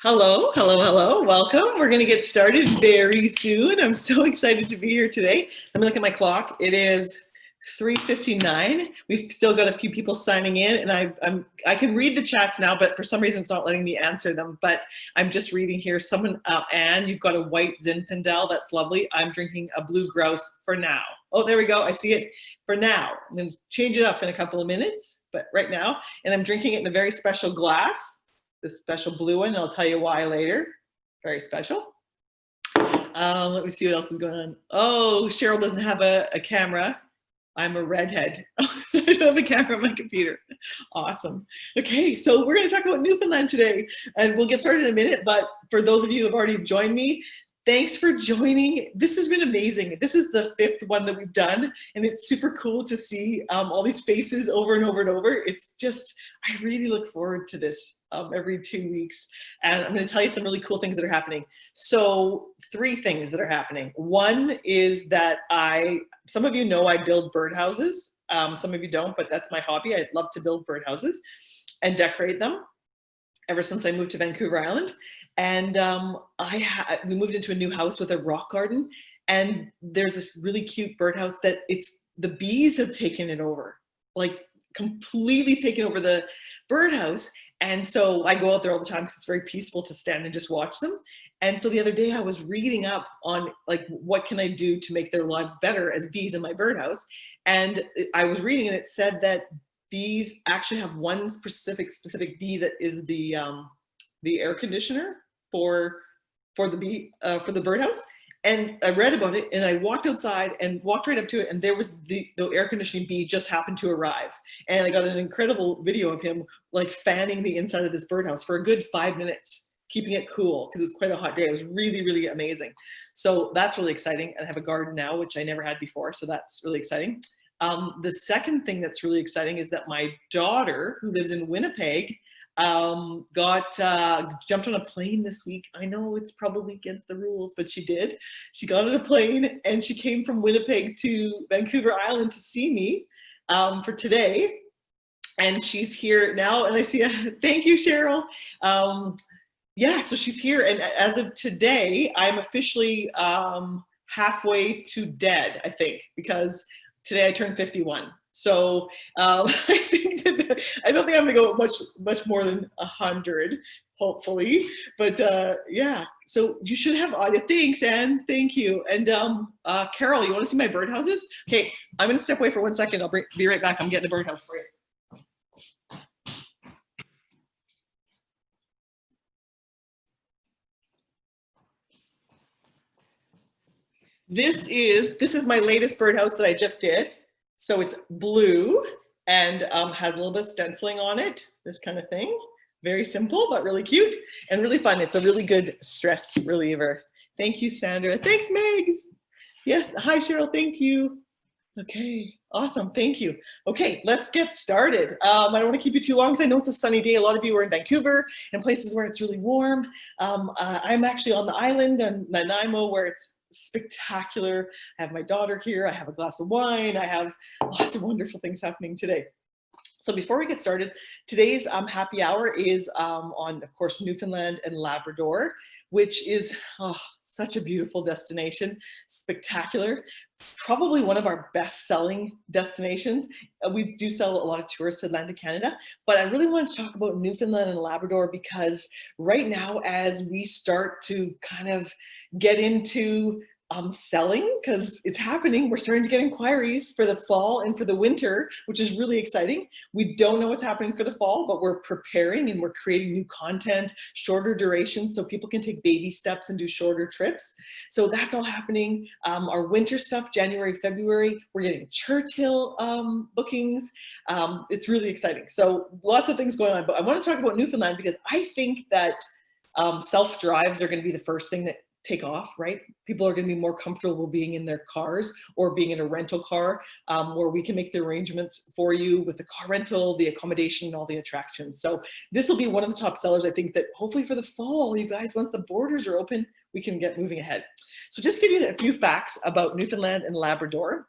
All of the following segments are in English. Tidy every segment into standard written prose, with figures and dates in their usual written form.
Hello, hello, hello. Welcome. We're going to get started very soon. I'm so excited to be here today. Let me look at my clock. It is 3:59. We've still got a few people signing in, and I can read the chats now, but for some reason it's not letting me answer them. But I'm just reading here. Someone, Anne, you've got a white Zinfandel. That's lovely. I'm drinking a blue grouse for now. Oh, there we go. I see it for now. I'm going to change it up in a couple of minutes, but right now, and I'm drinking it in a very special glass. This special blue one, and I'll tell you why later. Very special. Let me see what else is going on. Oh, Cheryl doesn't have a camera. I'm a redhead. I don't have a camera on my computer. Awesome. Okay, so we're going to talk about Newfoundland today, and we'll get started in a minute. But for those of you who have already joined me, thanks for joining. This has been amazing. This is the 5th one that we've done, and it's super cool to see all these faces over and over and over. It's just, I really look forward to this every 2 weeks. And I'm going to tell you some really cool things that are happening. So 3 things that are happening. One is that some of you know I build birdhouses. Some of you don't, but that's my hobby. I love to build birdhouses and decorate them ever since I moved to Vancouver Island. And we moved into a new house with a rock garden, and there's this really cute birdhouse that the bees have taken it over, like completely taken over the birdhouse. And so I go out there all the time because it's very peaceful to stand and just watch them. And so the other day I was reading up on like, what can I do to make their lives better as bees in my birdhouse? And I was reading, and it said that bees actually have one specific bee that is the air conditioner for the birdhouse. And I read about it, and I walked outside and walked right up to it, and there was the air conditioning bee just happened to arrive. And I got an incredible video of him like fanning the inside of this birdhouse for a good 5 minutes, keeping it cool, because it was quite a hot day. It was really, really amazing. So that's really exciting. And I have a garden now, which I never had before. So that's really exciting. The second thing that's really exciting is that my daughter, who lives in Winnipeg, jumped on a plane this week. I know it's probably against the rules, but she did. She got on a plane, and she came from Winnipeg to Vancouver Island to see me for today. And she's here now, and I see thank you, Cheryl. Yeah, so she's here, and as of today, I'm officially halfway to dead, I think, because today I turned 51. So I think I don't think I'm gonna go much more than 100, hopefully. But yeah, so you should have audio. Thanks, Anne. Thank you. And Carol, you want to see my birdhouses? Okay, I'm gonna step away for 1 second. I'll be right back. I'm getting a birdhouse for you. This is my latest birdhouse that I just did. So it's blue and has a little bit of stenciling on it, this kind of thing. Very simple, but really cute and really fun. It's a really good stress reliever. Thank you, Sandra. Thanks, Megs. Yes, hi, Cheryl, thank you. Okay, awesome, thank you. Okay, let's get started. I don't want to keep you too long because I know it's a sunny day. A lot of you are in Vancouver and places where it's really warm. I'm actually on the island in Nanaimo, where it's spectacular. I have my daughter here. I have a glass of wine. I have lots of wonderful things happening today. So before we get started, today's happy hour is on, of course, Newfoundland and Labrador, which is such a beautiful destination, spectacular, probably one of our best-selling destinations. We do sell a lot of tours to Atlantic Canada, but I really want to talk about Newfoundland and Labrador because right now, as we start to kind of get into selling, because it's happening, we're starting to get inquiries for the fall and for the winter, which is really exciting. We don't know what's happening for the fall, but we're preparing and we're creating new content, shorter durations, so people can take baby steps and do shorter trips. So that's all happening. Our winter stuff, January, February, we're getting Churchill bookings. It's really exciting. So lots of things going on, but I want to talk about Newfoundland because I think that self-drives are going to be the first thing that take off, right? People are going to be more comfortable being in their cars or being in a rental car where we can make the arrangements for you with the car rental, the accommodation, and all the attractions. So this will be one of the top sellers. I think that hopefully for the fall, you guys, once the borders are open, we can get moving ahead. So just to give you a few facts about Newfoundland and Labrador.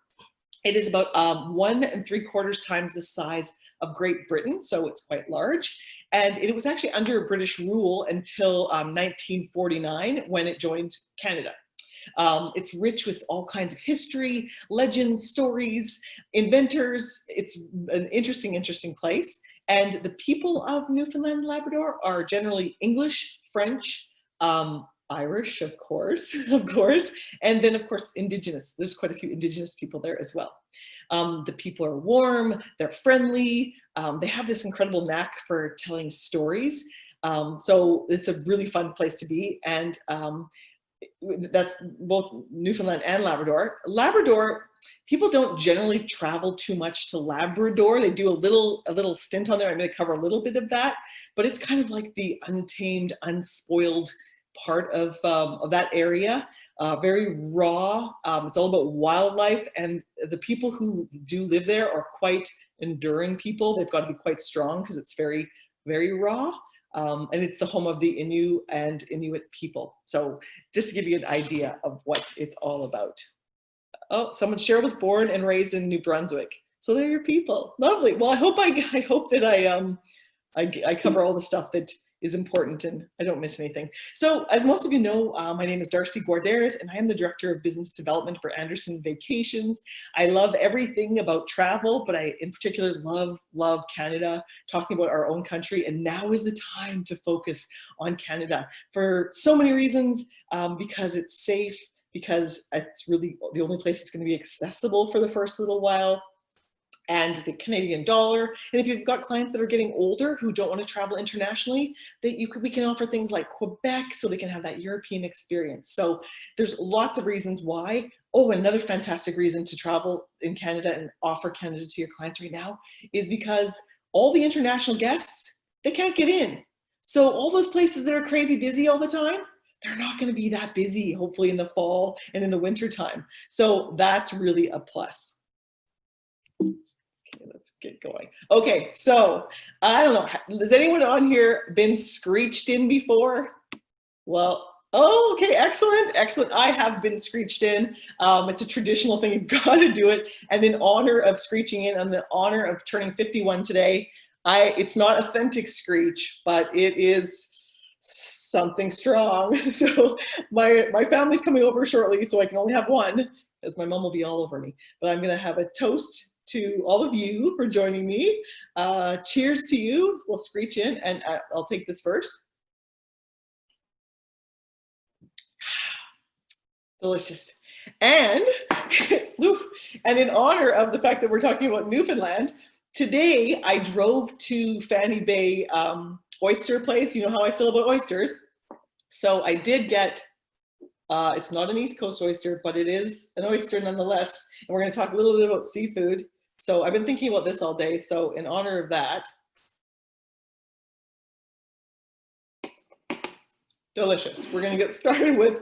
It is about 1 3/4 times the size of Great Britain, so it's quite large. And it was actually under British rule until 1949 when it joined Canada. It's rich with all kinds of history, legends, stories, inventors. It's an interesting place. And the people of Newfoundland and Labrador are generally English, French, Irish, of course, and then of course Indigenous. There's quite a few Indigenous people there as well. The people are warm, they're friendly, they have this incredible knack for telling stories. So it's a really fun place to be, and that's both Newfoundland and Labrador. Labrador, people don't generally travel too much to Labrador. They do a little stint on there. I'm going to cover a little bit of that, but it's kind of like the untamed, unspoiled part of that area. Very raw. It's all about wildlife, and the people who do live there are quite enduring people. They've got to be quite strong because it's very, very raw. And it's the home of the Innu and Inuit people. So just to give you an idea of what it's all about. Oh, Cheryl was born and raised in New Brunswick. So they're your people. Lovely. Well, I hope that I cover all the stuff that is important and I don't miss anything. So as most of you know, my name is Darcie Guarderas and I am the Director of Business Development for Anderson Vacations. I love everything about travel, but I in particular love Canada, talking about our own country, and now is the time to focus on Canada for so many reasons, because it's safe, because it's really the only place that's going to be accessible for the first little while, and the Canadian dollar. And if you've got clients that are getting older who don't want to travel internationally, we can offer things like Quebec so they can have that European experience. So there's lots of reasons why. Oh, another fantastic reason to travel in Canada and offer Canada to your clients right now is because all the international guests, they can't get in. So all those places that are crazy busy all the time, they're not going to be that busy, hopefully in the fall and in the winter time. So that's really a plus. Okay, let's get going. Okay, so I don't know, has anyone on here been screeched in before? Well, oh, okay, excellent. I have been screeched in. It's a traditional thing, you've got to do it. And in honor of screeching in, on the honor of turning 51 today, it's not authentic screech, but it is something strong. So my family's coming over shortly, so I can only have one, because my mom will be all over me. But I'm gonna have a toast to all of you for joining me. Cheers to you. We'll screech in, and I'll take this first. Delicious. And, and in honor of the fact that we're talking about Newfoundland, today I drove to Fanny Bay oyster place. You know how I feel about oysters. So I did get, it's not an East Coast oyster, but it is an oyster nonetheless. And we're going to talk a little bit about seafood. So I've been thinking about this all day. So in honor of that, delicious. We're going to get started with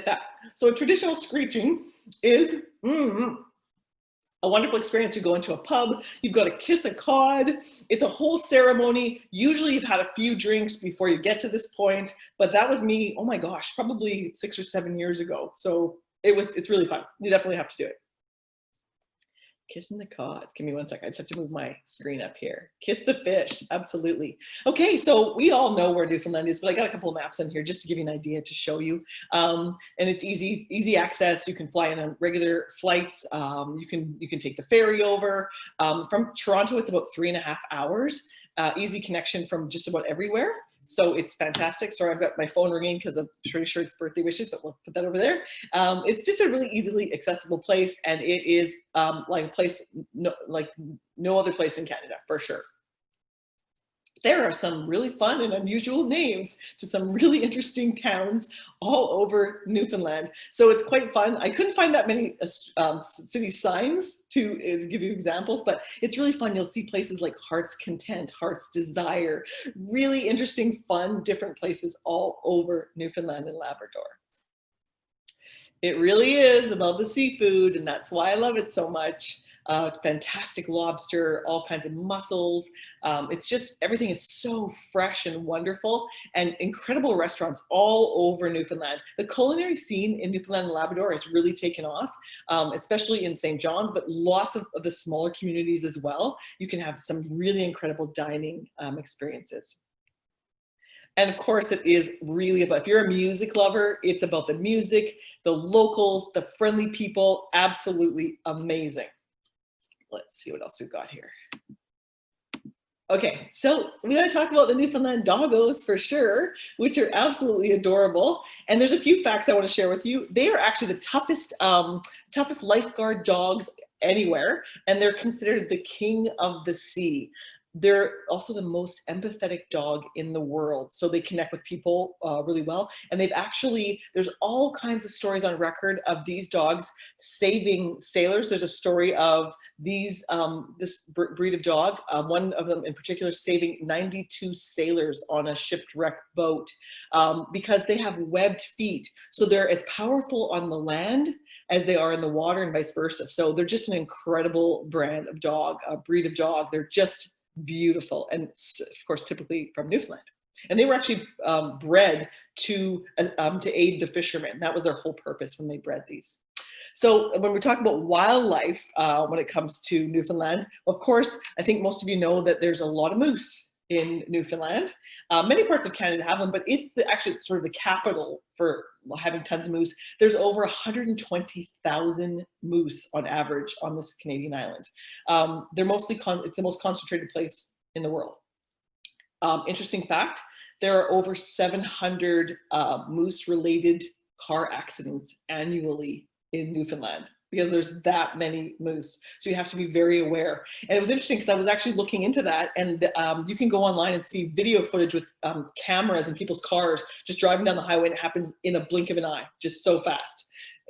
that. So a traditional screeching is a wonderful experience. You go into a pub, you've got to kiss a cod. It's a whole ceremony. Usually you've had a few drinks before you get to this point, but that was me, oh my gosh, probably 6 or 7 years ago. So it's really fun. You definitely have to do it. Kissing the cod. Give me 1 second. I just have to move my screen up here. Kiss the fish. Absolutely. Okay, so we all know where Newfoundland is, but I got a couple of maps in here just to give you an idea to show you. And it's easy access. You can fly in on regular flights. You can take the ferry over. From Toronto, it's about 3.5 hours. Easy connection from just about everywhere. So it's fantastic. Sorry, I've got my phone ringing because I'm pretty sure it's birthday wishes, but we'll put that over there. It's just a really easily accessible place, and it is like a place like no other place in Canada, for sure. There are some really fun and unusual names to some really interesting towns all over Newfoundland. So it's quite fun. I couldn't find that many city signs to give you examples, but it's really fun. You'll see places like Heart's Content, Heart's Desire, really interesting, fun, different places all over Newfoundland and Labrador. It really is about the seafood, and that's why I love it so much. fantastic lobster, all kinds of mussels. It's just, everything is so fresh and wonderful, and incredible restaurants all over Newfoundland. The culinary scene in Newfoundland and Labrador has really taken off, especially in St. John's, but lots of the smaller communities as well. You can have some really incredible dining experiences. And of course, it is really about, if you're a music lover, it's about the music, the locals, the friendly people, absolutely amazing. Let's see what else we've got here. Okay, so we gotta talk about the Newfoundland doggos for sure, which are absolutely adorable. And there's a few facts I wanna share with you. They are actually the toughest lifeguard dogs anywhere, and they're considered the king of the sea. They're also the most empathetic dog in the world. So they connect with people really well. And they've actually, there's all kinds of stories on record of these dogs saving sailors. There's a story of these, this breed of dog, one of them in particular saving 92 sailors on a shipwrecked boat because they have webbed feet. So they're as powerful on the land as they are in the water and vice versa. So they're just an incredible brand of dog, a breed of dog. They're just beautiful, and of course typically from Newfoundland, and they were actually bred to aid the fishermen. That was their whole purpose when they bred these. So when we talk about wildlife when it comes to Newfoundland, of course I think most of you know that there's a lot of moose in Newfoundland. Many parts of Canada have them, but it's actually sort of the capital for having tons of moose. There's over 120,000 moose on average on this Canadian island. They're mostly, it's the most concentrated place in the world. Interesting fact, there are over 700 moose-related car accidents annually in Newfoundland, because there's that many moose. So you have to be very aware. And it was interesting because I was actually looking into that, and you can go online and see video footage with cameras in people's cars just driving down the highway, and it happens in a blink of an eye, just so fast.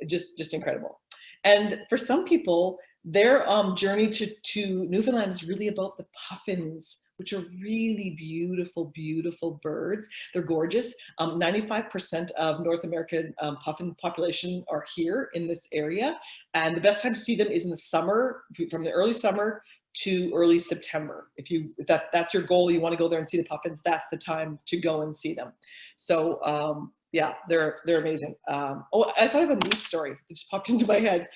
Just incredible. And for some people, their journey to Newfoundland is really about the puffins, which are really beautiful, beautiful birds. They're gorgeous. 95% of North American puffin population are here in this area. And the best time to see them is in the summer, from the early summer to early September. If that's your goal, you want to go there and see the puffins, that's the time to go and see them. So yeah, they're amazing. Oh, I thought of a moose story that just popped into my head.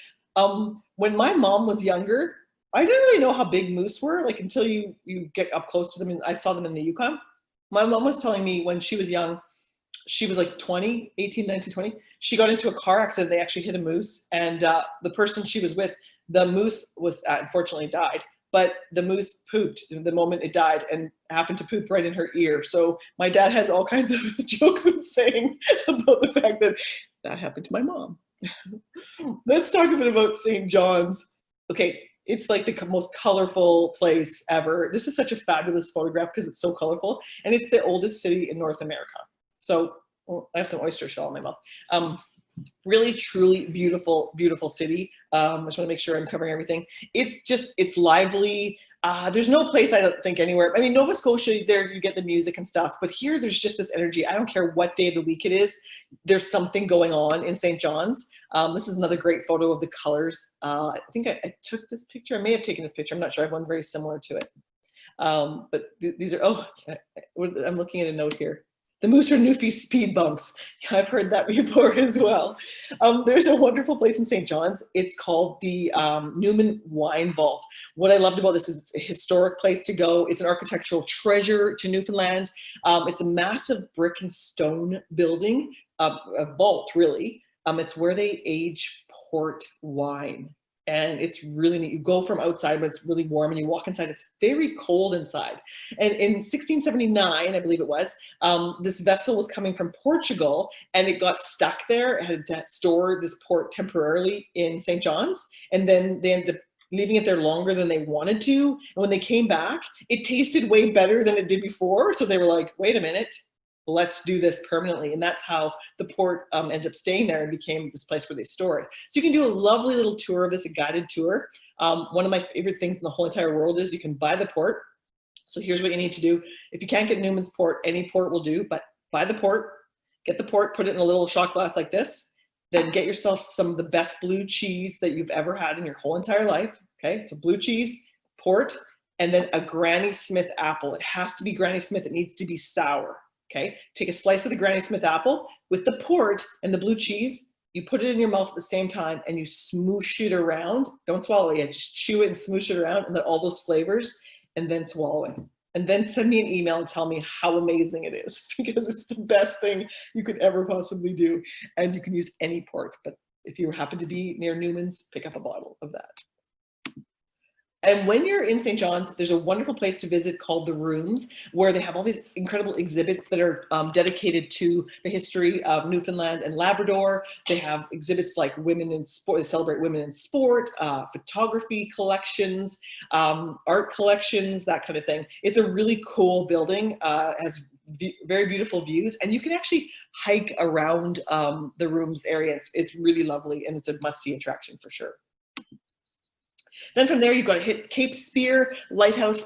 When my mom was younger, I didn't really know how big moose were, like until you get up close to them, and I saw them in the Yukon. My mom was telling me when she was young, she was like 20, 18, 19, 20. She got into a car accident. They actually hit a moose, and the person she was with, the moose was unfortunately died, but the moose pooped the moment it died and happened to poop right in her ear. So my dad has all kinds of jokes and sayings about the fact that that happened to my mom. Let's talk a bit about St. John's. Okay, it's like the most colorful place ever. This is such a fabulous photograph because it's so colorful, and it's the oldest city in North America. So I have some oyster shell in my mouth. Really, truly beautiful, beautiful city. I just want to make sure I'm covering everything. It's lively. There's no place, I don't think, anywhere. I mean, Nova Scotia, there you get the music and stuff, but here there's just this energy. I don't care what day of the week it is. There's something going on in St. John's. This is another great photo of the colors. I think I took this picture. I may have taken this picture. I'm not sure. I have one very similar to it. But these are, oh, I'm looking at a note here. The moose are Newfie speed bumps. Yeah, I've heard that before as well. There's a wonderful place in St. John's. It's called the Newman Wine Vault. What I loved about this is it's a historic place to go. It's an architectural treasure to Newfoundland. It's a massive brick and stone building, a vault really. It's where they age port wine. And it's really neat. You go from outside, but it's really warm, and you walk inside. It's very cold inside. And in 1679, I believe it was, this vessel was coming from Portugal, and it got stuck there. It had to store this port temporarily in St. John's, and then they ended up leaving it there longer than they wanted to. And when they came back, it tasted way better than it did before. So they were like, wait a minute, let's do this permanently. And that's how the port ended up staying there and became this place where they store it. So you can do a lovely little tour of this, a guided tour. One of my favorite things in the whole entire world is you can buy the port. So here's what you need to do. If you can't get Newman's port, any port will do, but buy the port, get the port, put it in a little shot glass like this, then get yourself some of the best blue cheese that you've ever had in your whole entire life. Okay, so blue cheese, port, and then a Granny Smith apple. It has to be Granny Smith. It needs to be sour. Okay, take a slice of the Granny Smith apple with the port and the blue cheese. You put it in your mouth at the same time and you smoosh it around. Don't swallow it yet, just chew it and smoosh it around and let all those flavors, and then swallow it. And then send me an email and tell me how amazing it is, because it's the best thing you could ever possibly do. And you can use any port, but if you happen to be near Newman's, pick up a bottle of that. And when you're in St. John's, there's a wonderful place to visit called The Rooms, where they have all these incredible exhibits that are dedicated to the history of Newfoundland and Labrador. They have exhibits like women in sport, they celebrate women in sport, photography collections, art collections, that kind of thing. It's a really cool building, has very beautiful views, and you can actually hike around the Rooms area. It's really lovely, and it's a must-see attraction for sure. Then from there, you've got to hit Cape Spear Lighthouse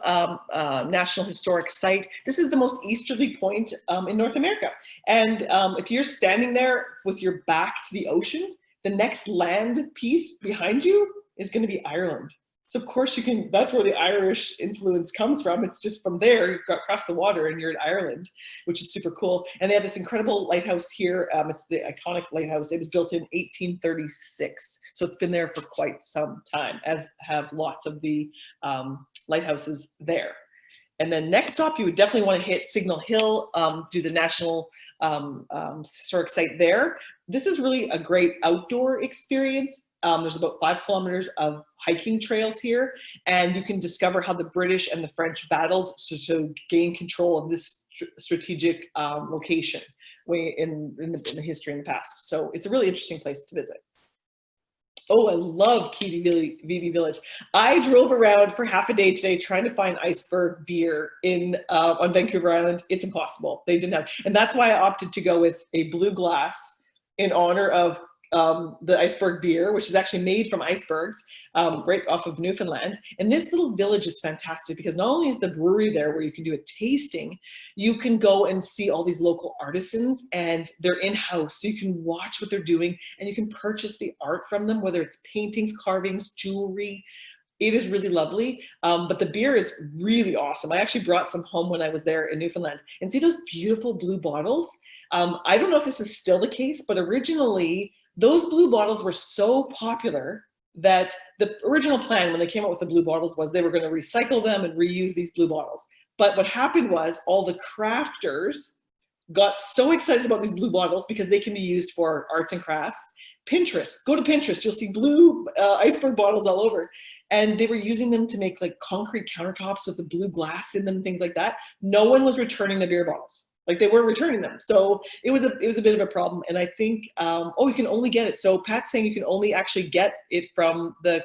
National Historic Site. This is the most easterly point in North America. And if you're standing there with your back to the ocean, the next land piece behind you is going to be Ireland. So of course you can, that's where the Irish influence comes from. It's just from there, you got across the water and you're in Ireland, which is super cool. And they have this incredible lighthouse here. It's the iconic lighthouse. It was built in 1836. So it's been there for quite some time, as have lots of the lighthouses there. And then next stop, you would definitely want to hit Signal Hill, do the National Historic Site there. This is really a great outdoor experience. There's about 5 kilometers of hiking trails here, and you can discover how the British and the French battled to gain control of this strategic location in the history in the past. So it's a really interesting place to visit. Oh, I love Kiwi Village. I drove around for half a day today trying to find iceberg beer on Vancouver Island. It's impossible. They didn't have, and that's why I opted to go with a blue glass in honor of the iceberg beer, which is actually made from icebergs right off of Newfoundland. And this little village is fantastic because not only is the brewery there where you can do a tasting, you can go and see all these local artisans, and they're in-house. So you can watch what they're doing and you can purchase the art from them, whether it's paintings, carvings, jewelry. It is really lovely, but the beer is really awesome. I actually brought some home when I was there in Newfoundland. And see those beautiful blue bottles? I don't know if this is still the case, but originally those blue bottles were so popular that the original plan when they came out with the blue bottles was they were going to recycle them and reuse these blue bottles. But what happened was all the crafters got so excited about these blue bottles because they can be used for arts and crafts. Pinterest, go to Pinterest, you'll see blue iceberg bottles all over. And they were using them to make like concrete countertops with the blue glass in them, things like that. No one was returning the beer bottles. Like they weren't returning them. So it was a bit of a problem. And I think, you can only get it. So Pat's saying you can only actually get it from the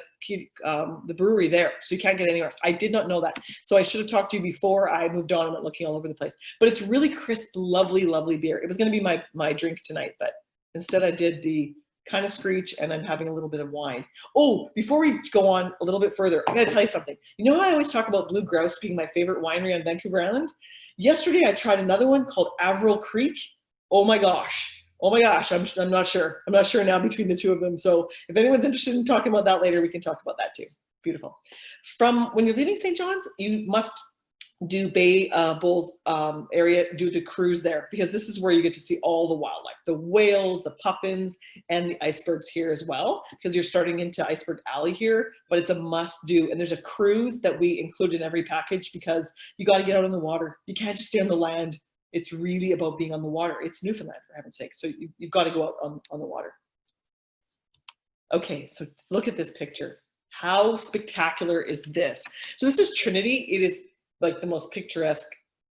brewery there. So you can't get it anywhere else. I did not know that. So I should have talked to you before I moved on and went looking all over the place. But it's really crisp, lovely, lovely beer. It was going to be my drink tonight, but instead I did the kind of screech, and I'm having a little bit of wine. Oh, before we go on a little bit further, I gotta tell you something. You know how I always talk about Blue Grouse being my favorite winery on Vancouver Island? Yesterday, I tried another one called Avril Creek. Oh my gosh. I'm not sure. I'm not sure now between the two of them. So if anyone's interested in talking about that later, we can talk about that too. Beautiful. From when you're leaving St. John's, you must do Bay Bulls area, do the cruise there, because this is where you get to see all the wildlife, the whales, the puffins, and the icebergs here as well, because you're starting into Iceberg Alley here, but it's a must do. And there's a cruise that we include in every package because you got to get out on the water. You can't just stay on the land. It's really about being on the water. It's Newfoundland, for heaven's sake. So you've got to go out on the water. Okay, so look at this picture. How spectacular is this? So this is Trinity. It is like the most picturesque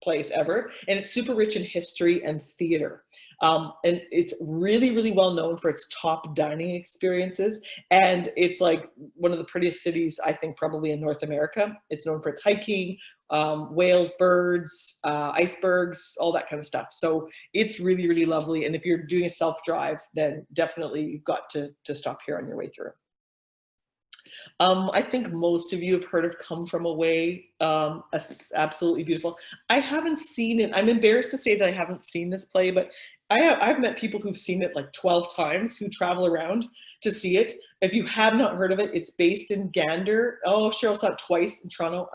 place ever. And it's super rich in history and theater. And it's really, really well known for its top dining experiences. And it's like one of the prettiest cities, I think, probably in North America. It's known for its hiking, whales, birds, icebergs, all that kind of stuff. So it's really, really lovely. And if you're doing a self-drive, then definitely you've got to stop here on your way through. I think most of you have heard of Come From Away. Absolutely beautiful. I haven't seen it. I'm embarrassed to say that I haven't seen this play, but I've met people who've seen it like 12 times who travel around to see it. If you have not heard of it, it's based in Gander. Oh, Cheryl saw it twice in Toronto.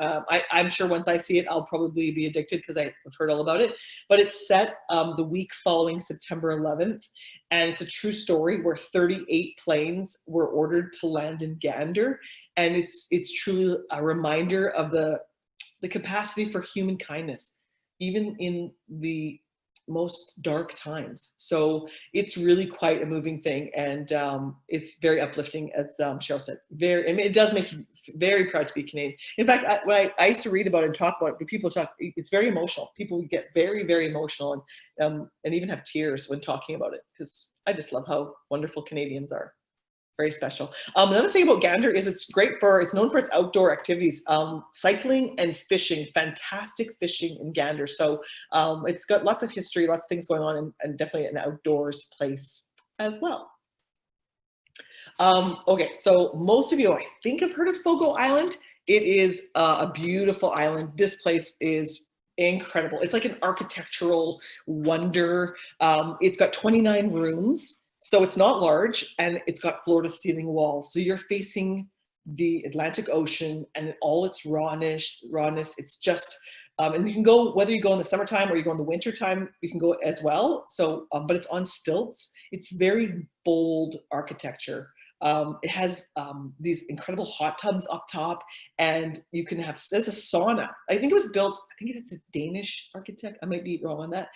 I'm sure once I see it, I'll probably be addicted because I've heard all about it. But it's set the week following September 11th. And it's a true story where 38 planes were ordered to land in Gander. And it's truly a reminder of the capacity for human kindness, even in the most dark times. So it's really quite a moving thing, and it's very uplifting, as Cheryl said. Very, I mean, it does make you very proud to be Canadian. In fact, when I used to read about it and talk about it, people talk. It's very emotional. People get very, very emotional, and even have tears when talking about it, because I just love how wonderful Canadians are. Very special. Another thing about Gander is it's known for its outdoor activities, cycling and fishing, fantastic fishing in Gander. So it's got lots of history, lots of things going on, and definitely an outdoors place as well. Okay, so most of you, I think, have heard of Fogo Island. It is a beautiful island. This place is incredible. It's like an architectural wonder. It's got 29 rooms. So it's not large, and it's got floor to ceiling walls. So you're facing the Atlantic Ocean and all its rawness. It's just, and you can go, whether you go in the summertime or you go in the wintertime, you can go as well. So, but it's on stilts. It's very bold architecture. It has these incredible hot tubs up top, and you can have, there's a sauna. I think it was built, I think it's a Danish architect, I might be wrong on that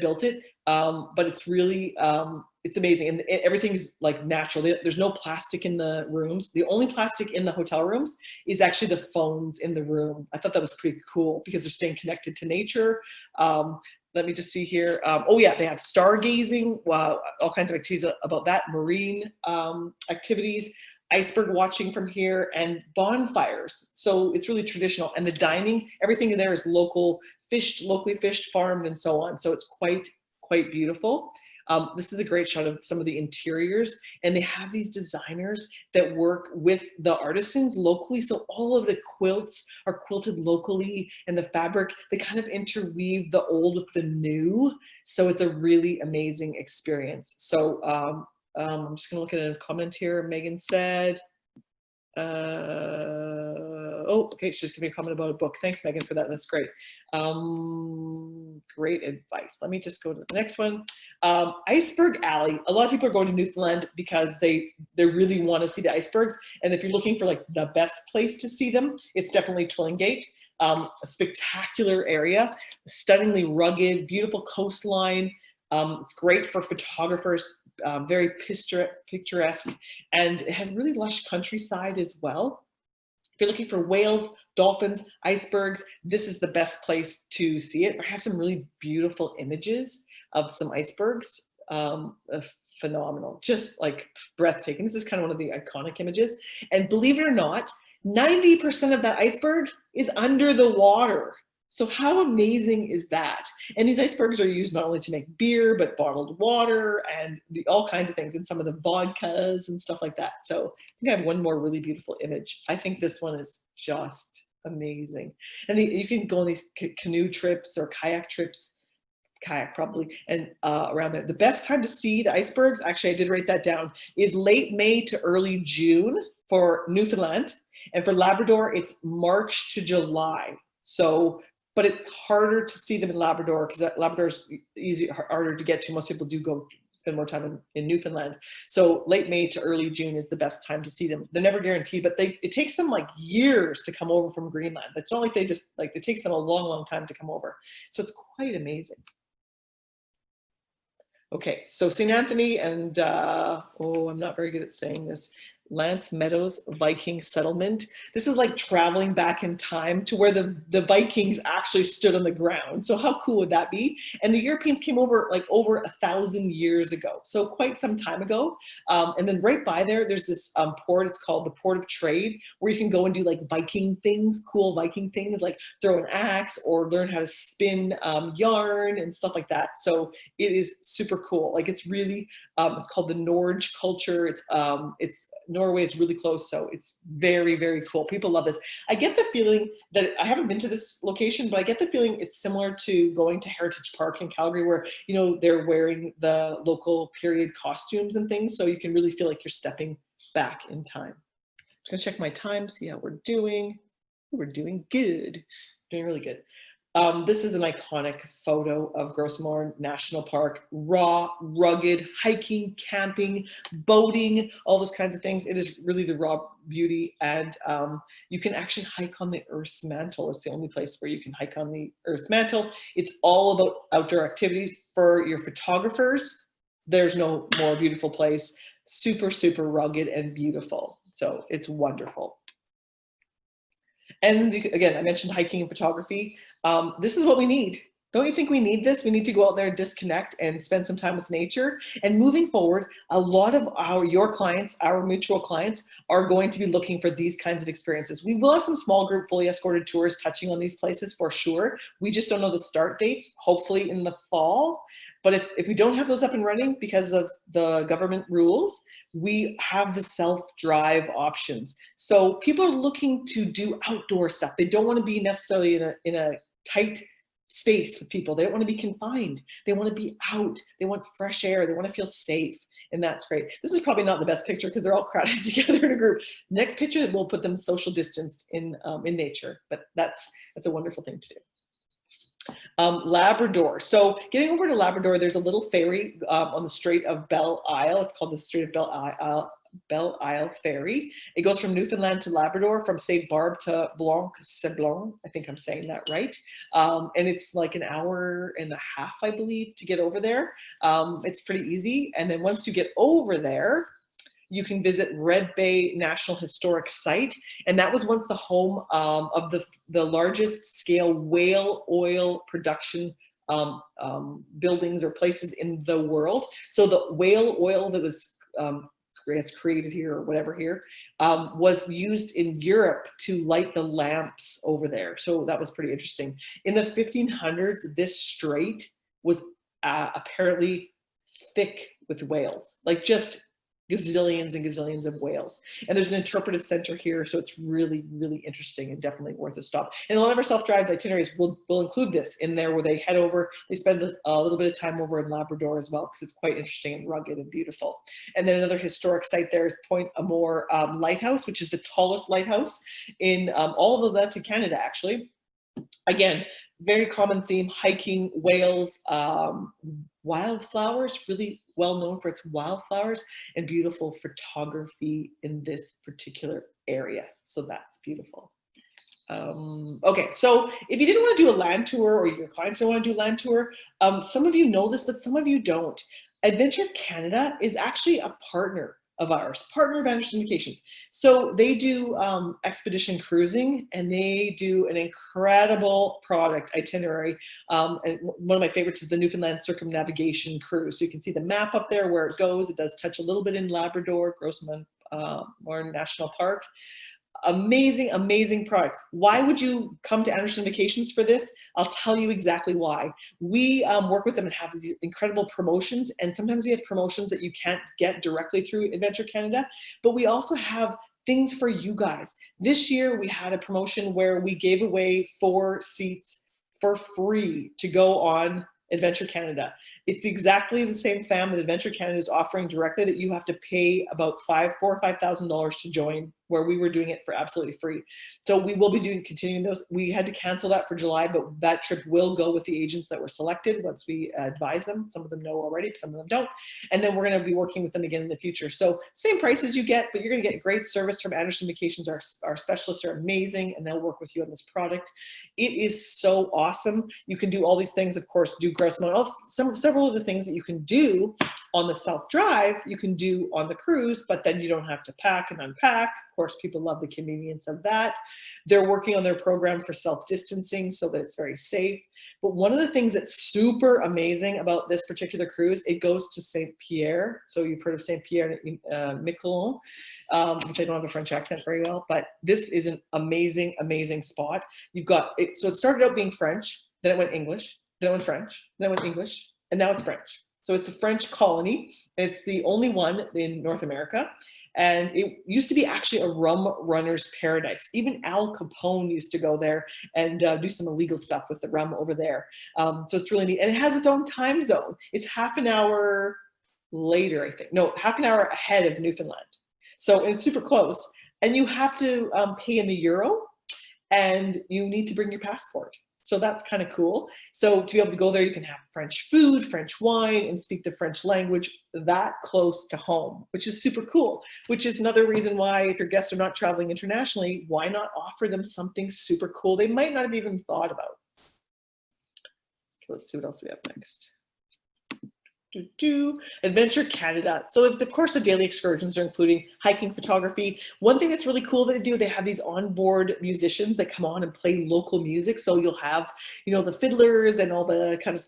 built it. But it's really, it's amazing. And everything's like natural. There's no plastic in the rooms. The only plastic in the hotel rooms is actually the phones in the room. I thought that was pretty cool because they're staying connected to nature. Let me just see here. Oh yeah, they have stargazing, wow, all kinds of activities about that, marine activities, iceberg watching from here, and bonfires. So it's really traditional. And the dining, everything in there is locally fished, farmed, and so on. So it's quite beautiful. This is a great shot of some of the interiors, and they have these designers that work with the artisans locally. So all of the quilts are quilted locally, and the fabric, they kind of interweave the old with the new. So it's a really amazing experience. So I'm just gonna look at a comment here. Megan said, oh, okay, she's giving me a comment about a book. Thanks, Megan, for that. That's great. Great advice. Let me just go to the next one. Iceberg Alley. A lot of people are going to Newfoundland because they really want to see the icebergs. And if you're looking for like the best place to see them, it's definitely Twillingate. A spectacular area, stunningly rugged, beautiful coastline. It's great for photographers, very picturesque, and it has really lush countryside as well. If you're looking for whales, dolphins, icebergs, this is the best place to see it. I have some really beautiful images of some icebergs, phenomenal, just like breathtaking. This is kind of one of the iconic images. And believe it or not, 90% of that iceberg is under the water. So how amazing is that? And these icebergs are used not only to make beer, but bottled water and all kinds of things, and some of the vodkas and stuff like that. So I think I have one more really beautiful image. I think this one is just amazing. And you can go on these canoe trips or kayak trips, kayak probably, and around there. The best time to see the icebergs, actually I did write that down, is late May to early June for Newfoundland. And for Labrador, it's March to July. So, but it's harder to see them in Labrador because Labrador is harder to get to. Most people do go spend more time in Newfoundland. So late May to early June is the best time to see them. They're never guaranteed, but it takes them like years to come over from Greenland. It's not like they just, like, it takes them a long, long time to come over. So it's quite amazing. Okay, so St. Anthony and, oh, I'm not very good at saying this, Lance Meadows Viking settlement. This is like traveling back in time to where the Vikings actually stood on the ground. So how cool would that be? And the Europeans came over like over 1,000 years ago. So quite some time ago. And then right by there's this port, it's called the Port of Trade, where you can go and do like Viking things, cool Viking things, like throw an axe or learn how to spin yarn and stuff like that. So it is super cool. Like it's really, it's called the Norge culture. It's Norway is really close, so it's very, very cool. People love this. I get the feeling that, I haven't been to this location, but I get the feeling it's similar to going to Heritage Park in Calgary, where, you know, they're wearing the local period costumes and things, so you can really feel like you're stepping back in time. I'm gonna check my time, see how we're doing. We're doing good, doing really good. This is an iconic photo of Gros Morne National Park. Raw, rugged, hiking, camping, boating, all those kinds of things. It is really the raw beauty, and you can actually hike on the Earth's mantle. It's the only place where you can hike on the Earth's mantle. It's all about outdoor activities. For your photographers, there's no more beautiful place. Super, super rugged and beautiful. So it's wonderful. And again, I mentioned hiking and photography. This is what we need. Don't you think we need this? We need to go out there and disconnect and spend some time with nature. And moving forward, a lot of your clients, our mutual clients, are going to be looking for these kinds of experiences. We will have some small group fully escorted tours touching on these places for sure. We just don't know the start dates, hopefully in the fall. But if we don't have those up and running because of the government rules, we have the self-drive options. So people are looking to do outdoor stuff. They don't want to be necessarily in a tight space with people. They don't want to be confined. They want to be out. They want fresh air. They want to feel safe. And that's great. This is probably not the best picture because they're all crowded together in a group. Next picture, we'll put them social distanced in nature. But that's a wonderful thing to do. Labrador. So getting over to Labrador, there's a little ferry on the Strait of Belle Isle. It's called the Strait of Belle Isle Ferry. It goes from Newfoundland to Labrador, from St. Barb to Blanc-Sablon. I think I'm saying that right. And it's like an hour and a half, I believe, to get over there. It's pretty easy. And then once you get over there, you can visit Red Bay National Historic Site. And that was once the home of the largest scale whale oil production buildings or places in the world. So the whale oil that was created here or whatever here was used in Europe to light the lamps over there. So that was pretty interesting. In the 1500s, this strait was apparently thick with whales, like just gazillions and gazillions of whales. And there's an interpretive center here, so it's really, really interesting and definitely worth a stop. And a lot of our self-drive itineraries will include this in there, where they head over, they spend a little bit of time over in Labrador as well, because it's quite interesting and rugged and beautiful. And then another historic site there is Point Amour Lighthouse, which is the tallest lighthouse in all of Atlantic Canada, actually. Again, very common theme, hiking, whales, wildflowers, really well known for its wildflowers, and beautiful photography in this particular area. So that's beautiful. Okay, so if you didn't want to do a land tour, or your clients don't want to do a land tour, some of you know this, but some of you don't. Adventure Canada is actually a partner of ours, partner of Anderson Vacations. So they do expedition cruising, and they do an incredible product itinerary. And one of my favorites is the Newfoundland Circumnavigation Cruise. So you can see the map up there where it goes. It does touch a little bit in Labrador, Gros Morne National Park. Amazing, amazing product. Why would you come to Anderson Vacations for this? I'll tell you exactly why. We work with them and have these incredible promotions, and sometimes we have promotions that you can't get directly through Adventure Canada, but we also have things for you guys. This year we had a promotion where we gave away 4 seats for free to go on Adventure Canada. It's exactly the same fam that Adventure Canada is offering directly, that you have to pay about $4,000 or $5,000 to join, where we were doing it for absolutely free. So we will be continuing those. We had to cancel that for July, but that trip will go with the agents that were selected once we advise them. Some of them know already, some of them don't. And then we're going to be working with them again in the future. So same price as you get, but you're going to get great service from Anderson Vacations. Our specialists are amazing, and they'll work with you on this product. It is so awesome. You can do all these things, of course, do Gros Morne, several of the things that you can do on the self-drive, you can do on the cruise, but then you don't have to pack and unpack. Of course, people love the convenience of that. They're working on their program for self-distancing so that it's very safe. But one of the things that's super amazing about this particular cruise, it goes to St. Pierre. So you've heard of St. Pierre Miquelon, which I don't have a French accent very well, but this is an amazing, amazing spot. You've got it. So it started out being French, then it went English, then it went French, then it went English, and now it's French. So it's a French colony. It's the only one in North America. And it used to be actually a rum runner's paradise. Even Al Capone used to go there and do some illegal stuff with the rum over there. So it's really neat. And it has its own time zone. It's half an hour later, I think. No, half an hour ahead of Newfoundland. So it's super close. And you have to pay in the euro, and you need to bring your passport. So that's kind of cool. So to be able to go there, you can have French food, French wine, and speak the French language that close to home, which is super cool, which is another reason why if your guests are not traveling internationally, why not offer them something super cool they might not have even thought about. Okay, let's see what else we have next. Adventure Canada. So of course the daily excursions are including hiking, photography. One thing that's really cool that they do, they have these onboard musicians that come on and play local music. So you'll have, you know, the fiddlers and all the kind of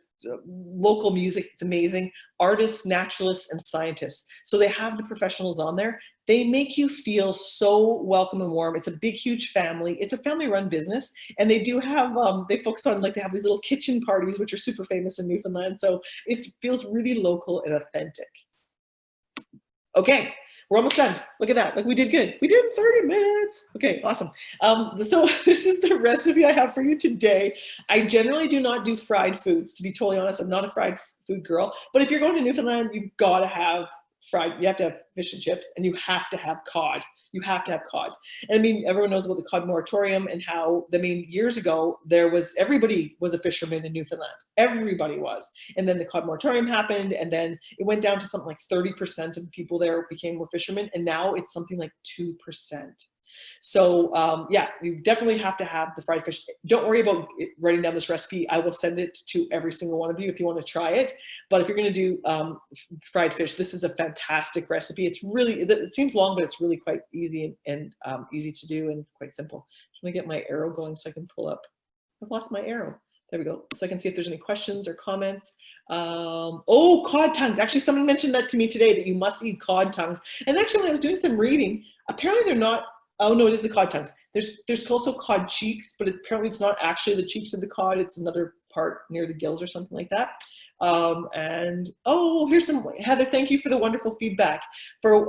local music. It's amazing. Artists, naturalists, and scientists. So they have the professionals on there. They make you feel so welcome and warm. It's a big, huge family. It's a family-run business, and they do have, they focus on, like, they have these little kitchen parties, which are super famous in Newfoundland. So it feels really local and authentic. Okay, we're almost done. Look at that. Like, we did good. We did 30 minutes. Okay, awesome. So this is the recipe I have for you today. I generally do not do fried foods. To be totally honest, I'm not a fried food girl. But if you're going to Newfoundland, you've got to have fried, you have to have fish and chips, and you have to have cod. You have to have cod. And I mean, everyone knows about the cod moratorium and how, I mean, years ago, everybody was a fisherman in Newfoundland. Everybody was. And then the cod moratorium happened, and then it went down to something like 30% of the people there more fishermen, and now it's something like 2%. So yeah, you definitely have to have the fried fish. Don't worry about writing down this recipe. I will send it to every single one of you if you want to try it. But if you're going to do fried fish, this is a fantastic recipe. It's really, it seems long, but it's really quite easy and easy to do and quite simple. Let me get my arrow going so I can pull up. I've lost my arrow. There we go. So I can see if there's any questions or comments. Oh, cod tongues. Actually, someone mentioned that to me today, that you must eat cod tongues. And actually, when I was doing some reading, apparently they're not, oh no, it is the cod tongues. There's also cod cheeks, but apparently it's not actually the cheeks of the cod. It's another part near the gills or something like that. And oh, here's some, Heather, thank you for the wonderful feedback. For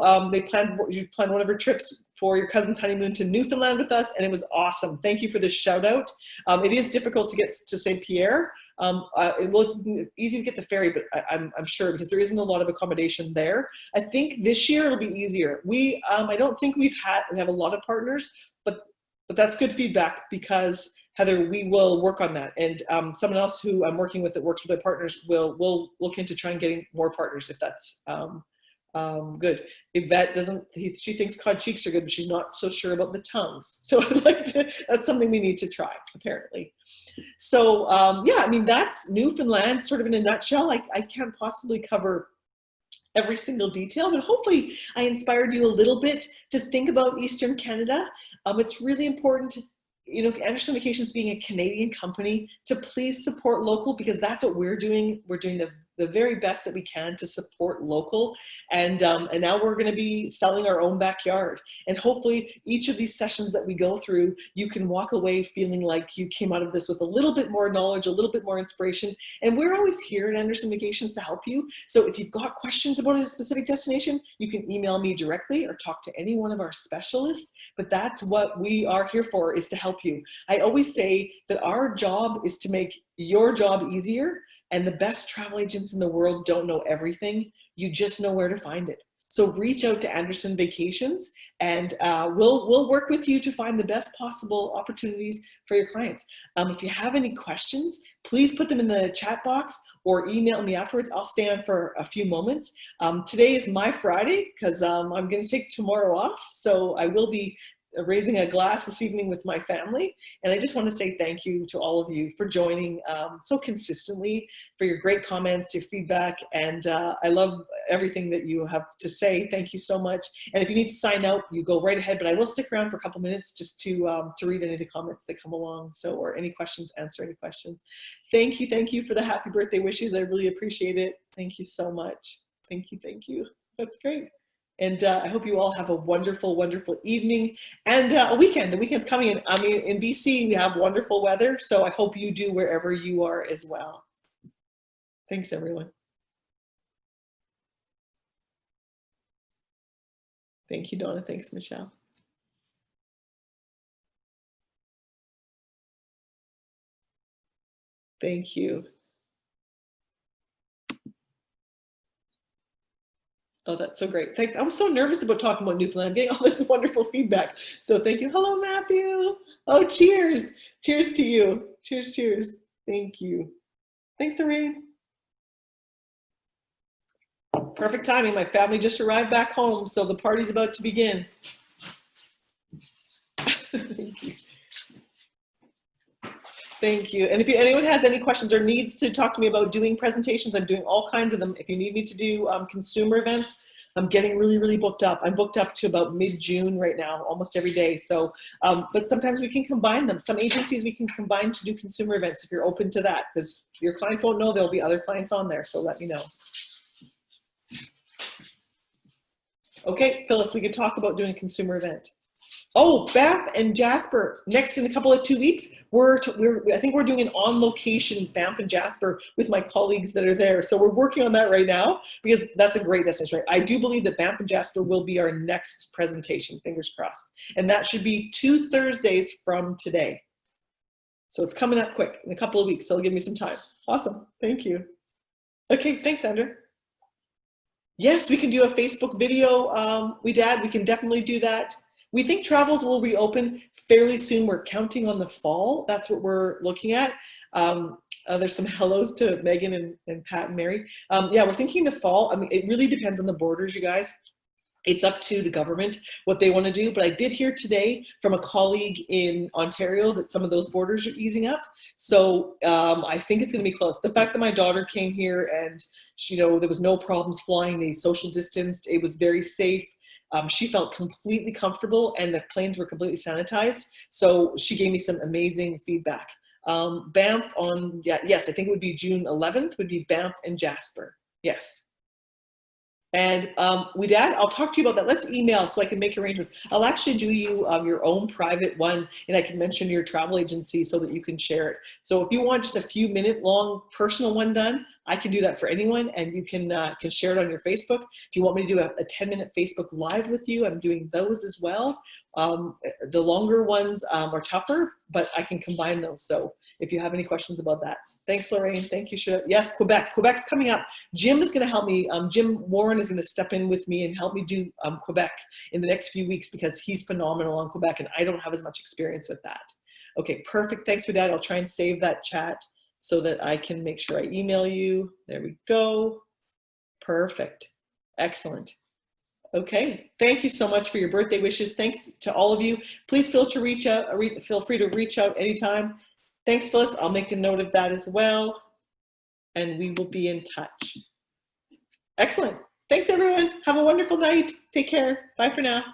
you planned one of her trips for your cousin's honeymoon to Newfoundland with us, and it was awesome. Thank you for this shout out. It is difficult to get to St. Pierre. Well, it's easy to get the ferry, but I'm sure, because there isn't a lot of accommodation there. I think this year it'll be easier. I don't think we have a lot of partners, but that's good feedback, because Heather, we will work on that. And someone else who I'm working with that works with our partners will look into trying getting more partners, if that's good. Yvette she thinks cod cheeks are good, but she's not so sure about the tongues. So I'd like to, that's something we need to try, apparently. So yeah, I mean, that's Newfoundland sort of in a nutshell. I can't possibly cover every single detail, but hopefully I inspired you a little bit to think about Eastern Canada. It's really important, you know, Anderson Vacations being a Canadian company, to please support local, because that's what we're doing. We're doing the very best that we can to support local. And now we're going to be selling our own backyard. And hopefully each of these sessions that we go through, you can walk away feeling like you came out of this with a little bit more knowledge, a little bit more inspiration. And we're always here at Anderson Vacations to help you. So if you've got questions about a specific destination, you can email me directly or talk to any one of our specialists. But that's what we are here for, is to help you. I always say that our job is to make your job easier. And the best travel agents in the world don't know everything. You just know where to find it. So reach out to Anderson Vacations, and we'll work with you to find the best possible opportunities for your clients. If you have any questions, please put them in the chat box or email me afterwards. I'll stay on for a few moments. Today is my Friday, because I'm going to take tomorrow off. So I will be raising a glass this evening with my family. And I just want to say thank you to all of you for joining so consistently, for your great comments, your feedback, and I love everything that you have to say. Thank you so much. And if you need to sign out, you go right ahead, but I will stick around for a couple minutes just to read any of the comments that come along. So, or any questions, answer any questions. Thank you for the happy birthday wishes. I really appreciate it. Thank you so much. Thank you. That's great. And I hope you all have a wonderful, wonderful evening and a weekend. The weekend's coming in. I mean, in BC, we have wonderful weather. So I hope you do wherever you are as well. Thanks, everyone. Thank you, Donna. Thanks, Michelle. Thank you. Oh, that's so great. Thanks. I was so nervous about talking about Newfoundland, getting all this wonderful feedback. So thank you. Hello, Matthew. Oh, cheers. Cheers to you. Cheers, cheers. Thank you. Thanks, Lorraine. Perfect timing. My family just arrived back home, so the party's about to begin. Thank you. Thank you. And if anyone has any questions or needs to talk to me about doing presentations, I'm doing all kinds of them. If you need me to do consumer events, I'm getting really, really booked up. I'm booked up to about mid-June right now, almost every day. So, but sometimes we can combine them. Some agencies we can combine to do consumer events if you're open to that, because your clients won't know there'll be other clients on there. So let me know. Okay, Phyllis, we could talk about doing a consumer event. Oh, Banff and Jasper, next in a couple of 2 weeks, I think we're doing an on-location Banff and Jasper with my colleagues that are there. So we're working on that right now because that's a great destination, right? I do believe that Banff and Jasper will be our next presentation, fingers crossed. And that should be 2 Thursdays from today. So it's coming up quick in a couple of weeks, so it'll give me some time. Awesome, thank you. Okay, thanks, Andrew. Yes, we can do a Facebook video. We can definitely do that. We think travels will reopen fairly soon. We're counting on the fall. That's what we're looking at. There's some hellos to Megan and Pat and Mary. Yeah, we're thinking the fall. I mean, it really depends on the borders, you guys. It's up to the government what they want to do. But I did hear today from a colleague in Ontario that some of those borders are easing up. So I think it's going to be close. The fact that my daughter came here and there was no problems flying, they social distanced, it was very safe. She felt completely comfortable and the planes were completely sanitized. So she gave me some amazing feedback. Banff yes, I think it would be June 11th would be Banff and Jasper. Yes. And I'll talk to you about that. Let's email so I can make arrangements. I'll actually do you your own private one and I can mention your travel agency so that you can share it. So if you want just a few minute long personal one done, I can do that for anyone and you can share it on your Facebook. If you want me to do a 10-minute Facebook Live with you, I'm doing those as well. The longer ones are tougher, but I can combine those. So if you have any questions about that. Thanks, Lorraine. Thank you, Shreya. Yes, Quebec. Quebec's coming up. Jim is going to help me. Jim Warren is going to step in with me and help me do Quebec in the next few weeks because he's phenomenal on Quebec and I don't have as much experience with that. Okay, perfect. Thanks for that. I'll try and save that chat so that I can make sure I email you. There we go. Perfect. Excellent. Okay, thank you so much for your birthday wishes. Thanks to all of you. Please feel free to reach out anytime. Thanks, Phyllis. I'll make a note of that as well. And we will be in touch. Excellent. Thanks, everyone. Have a wonderful night. Take care. Bye for now.